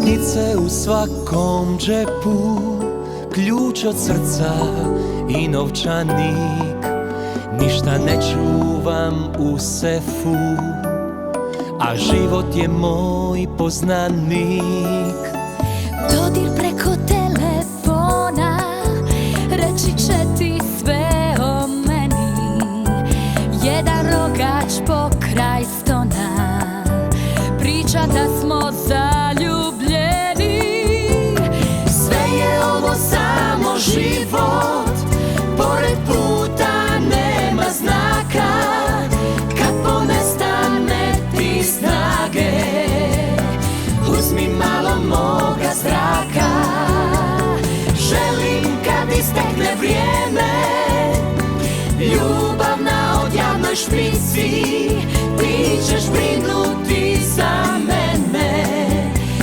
Sitnice u svakom džepu, ključ od srca i novčanik. Ništa ne čuvam u sefu, a život je moj poznanik. Dodir preko telefona, reći će ti sve o meni. Jedan rogač pokraj stona, priča da smo zaljubljeni. Sve je ovo samo život, pored puta nema znaka. Kad ponestane ti snage, uzmi malo moga zraka. Želim kad istekne vrijeme, ljubav na odjavnoj špici. Ti ćeš brinuti za mene,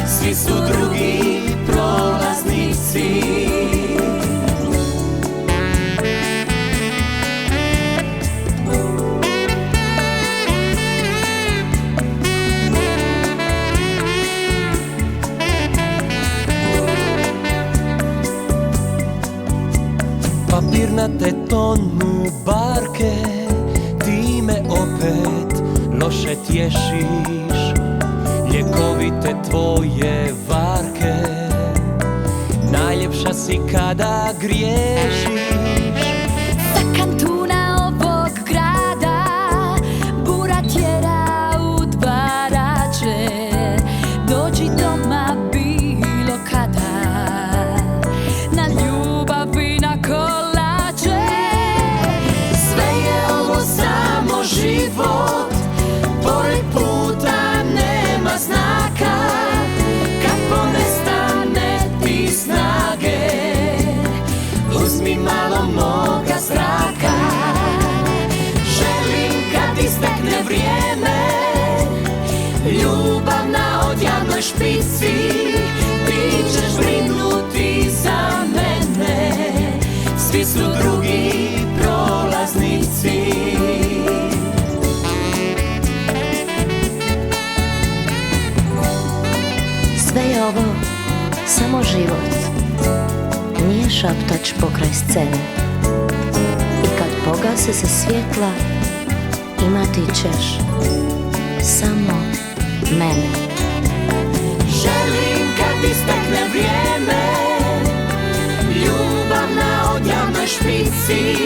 svi su drugi prolaznici. Papirnate tonu barke, ti me opet loše tješiš. Ljekovite tvoje varke, najljepša si kada griješiš. Sa kantuna ovog grada bura tjera u dvarače. Dođi doma bilo kada, na ljubav i na kolače. Sve je ovo samo život, pored puta nema znaka. Kad ponestane ti snage, uzmi malo moga zraka. Želim kad istekne vrijeme, ljubav na odjavnoj špici. Ti ćeš brinuti za mene, svi su drugi prolaznici. Sve je ovo samo život, nije šaptač pokraj scene. I kad pogase se svjetla, imati ćeš samo mene. Želim kad istekne vrijeme, ljubav na odjavnoj špici.